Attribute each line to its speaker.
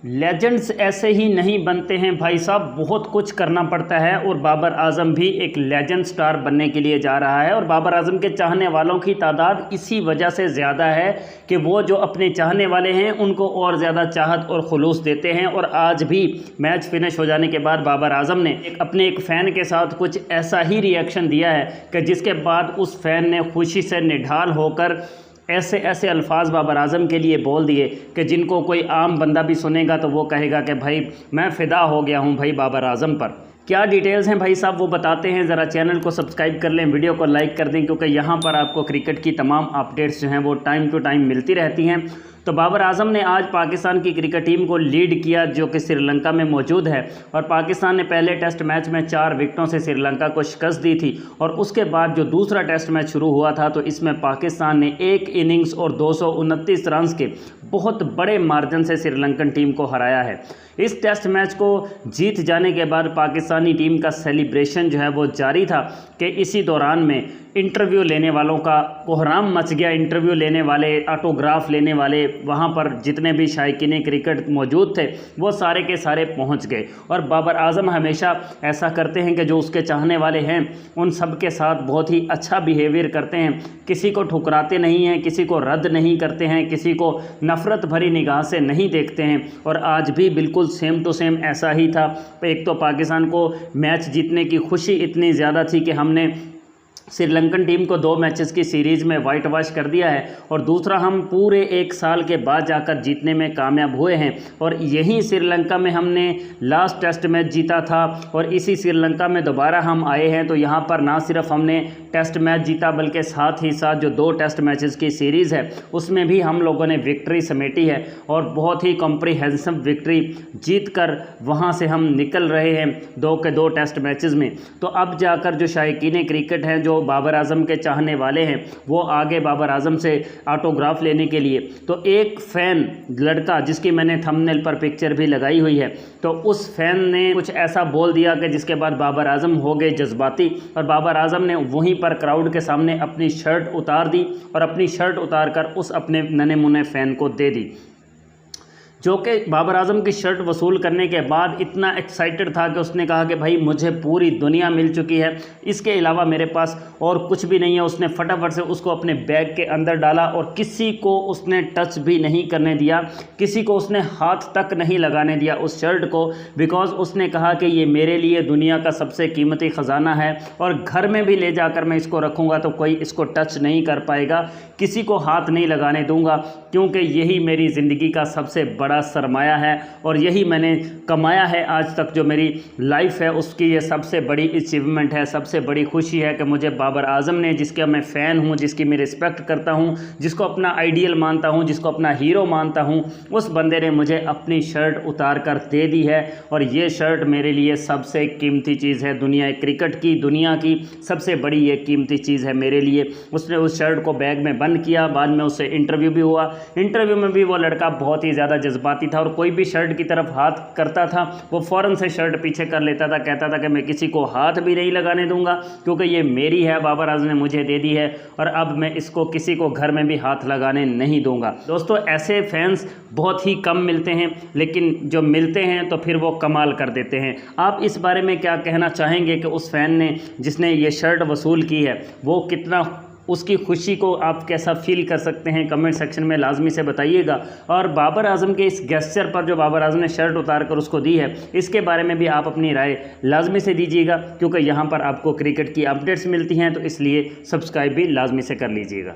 Speaker 1: Legends ऐसे ही नहीं बनते हैं भाई साहब, बहुत कुछ करना पड़ता है। और बाबर आजम भी एक लेजेंड स्टार बनने के लिए जा रहा है। और बाबर आजम के चाहने वालों की तादाद इसी वजह से ज़्यादा है कि वो जो अपने चाहने वाले हैं उनको और ज़्यादा चाहत और खुलूस देते हैं। और आज भी मैच फिनिश हो जाने के बाद बाबर आजम ने अपने एक फ़ैन के साथ कुछ ऐसा ही रिएक्शन दिया है कि जिसके बाद उस फ़ैन ने खुशी से निढाल होकर ऐसे ऐसे अल्फाज बाबर आजम के लिए बोल दिए कि जिनको कोई आम बंदा भी सुनेगा तो वो कहेगा कि भाई मैं फ़िदा हो गया हूँ भाई बाबर आजम पर। क्या डिटेल्स हैं भाई साहब वो बताते हैं। ज़रा चैनल को सब्सक्राइब कर लें, वीडियो को लाइक कर दें, क्योंकि यहाँ पर आपको क्रिकेट की तमाम अपडेट्स जो हैं वो टाइम टू टाइम मिलती रहती हैं। तो बाबर आजम ने आज पाकिस्तान की क्रिकेट टीम को लीड किया जो कि श्रीलंका में मौजूद है। और पाकिस्तान ने पहले टेस्ट मैच में 4 विकेटों से श्रीलंका को शिकस्त दी थी। और उसके बाद जो दूसरा टेस्ट मैच शुरू हुआ था तो इसमें पाकिस्तान ने 1 इनिंग्स और 229 रन्स के बहुत बड़े मार्जिन से श्रीलंकन टीम को हराया है। इस टेस्ट मैच को जीत जाने के बाद पाकिस्तानी टीम का सेलिब्रेशन जो है वो जारी था कि इसी दौरान में इंटरव्यू लेने वालों का कोहराम मच गया। इंटरव्यू लेने वाले, ऑटोग्राफ लेने वाले, वहाँ पर जितने भी शायकीन क्रिकेट मौजूद थे वो सारे के सारे पहुँच गए। और बाबर आजम हमेशा ऐसा करते हैं कि जो उसके चाहने वाले हैं उन सब के साथ बहुत ही अच्छा बिहेवियर करते हैं, किसी को ठुकराते नहीं हैं, किसी को रद्द नहीं करते हैं, किसी को नफ़रत भरी निगाह से नहीं देखते हैं। और आज भी बिल्कुल सेम टू सेम ऐसा ही था। एक तो पाकिस्तान को मैच जीतने की खुशी इतनी ज़्यादा थी कि हमने श्रीलंकन टीम को 2 मैचेस की सीरीज़ में वाइट वॉश कर दिया है। और दूसरा, हम पूरे 1 साल के बाद जाकर जीतने में कामयाब हुए हैं। और यहीं श्रीलंका में हमने लास्ट टेस्ट मैच जीता था और इसी श्रीलंका में दोबारा हम आए हैं। तो यहाँ पर ना सिर्फ हमने टेस्ट मैच जीता बल्कि साथ ही साथ जो 2 टेस्ट मैचेस की सीरीज़ है उसमें भी हम लोगों ने विक्ट्री समेटी है। और बहुत ही कॉम्प्रिहेंसिव विक्ट्री जीत कर वहाँ से हम निकल रहे हैं 2 के 2 टेस्ट मैचेस में। तो अब जाकर जो शायकीन क्रिकेट हैं, जो बाबर आजम के चाहने वाले हैं, वो आगे बाबर आजम से ऑटोग्राफ लेने के लिए। तो एक फ़ैन लड़का जिसकी मैंने थंबनेल पर पिक्चर भी लगाई हुई है, तो उस फ़ैन ने कुछ ऐसा बोल दिया कि जिसके बाद बाबर आजम हो गए जज्बाती। और बाबर आजम ने वहीं पर क्राउड के सामने अपनी शर्ट उतार दी और अपनी शर्ट उतार कर उस अपने नन्हे मुन्ने फ़ैन को दे दी, जो कि बाबर आजम की शर्ट वसूल करने के बाद इतना एक्साइटेड था कि उसने कहा कि भाई मुझे पूरी दुनिया मिल चुकी है, इसके अलावा मेरे पास और कुछ भी नहीं है। उसने फटाफट से उसको अपने बैग के अंदर डाला और किसी को उसने टच भी नहीं करने दिया, किसी को उसने हाथ तक नहीं लगाने दिया उस शर्ट को। बिकॉज़ उसने कहा कि ये मेरे लिए दुनिया का सबसे कीमती ख़जाना है और घर में भी ले जाकर मैं इसको रखूँगा तो कोई इसको टच नहीं कर पाएगा, किसी को हाथ नहीं लगाने दूँगा, क्योंकि यही मेरी ज़िंदगी का सबसे बड़ा सरमाया है और यही मैंने कमाया है आज तक। जो मेरी लाइफ है उसकी ये सबसे बड़ी अचीवमेंट है, सबसे बड़ी खुशी है कि मुझे बाबर आजम ने, जिसका मैं फ़ैन हूँ, जिसकी मैं रिस्पेक्ट करता हूँ, जिसको अपना आइडियल मानता हूँ, जिसको अपना हीरो मानता हूँ, उस बंदे ने मुझे अपनी शर्ट उतार कर दे दी है। और ये शर्ट मेरे लिए सबसे कीमती चीज़ है दुनिया क्रिकेट की, दुनिया की सबसे बड़ी ये कीमती चीज़ है मेरे लिए। उसने उस शर्ट को बैग में बंद किया, बाद में उससे इंटरव्यू भी हुआ। इंटरव्यू में भी वो लड़का बहुत ही ज़्यादा जज्बाती था और कोई भी शर्ट की तरफ हाथ करता था वो फ़ौरन से शर्ट पीछे कर लेता था, कहता था कि मैं किसी को हाथ भी नहीं लगाने दूंगा क्योंकि ये मेरी है, बाबर आजम ने मुझे दे दी है और अब मैं इसको किसी को घर में भी हाथ लगाने नहीं दूंगा। दोस्तों, ऐसे फैंस बहुत ही कम मिलते हैं, लेकिन जो मिलते हैं तो फिर वो कमाल कर देते हैं। आप इस बारे में क्या कहना चाहेंगे कि उस फ़ैन ने जिसने ये शर्ट वसूल की है वो कितना, उसकी खुशी को आप कैसा फील कर सकते हैं, कमेंट सेक्शन में लाजमी से बताइएगा। और बाबर आजम के इस गेस्चर पर जो बाबर आजम ने शर्ट उतार कर उसको दी है, इसके बारे में भी आप अपनी राय लाजमी से दीजिएगा, क्योंकि यहाँ पर आपको क्रिकेट की अपडेट्स मिलती हैं, तो इसलिए सब्सक्राइब भी लाजमी से कर लीजिएगा।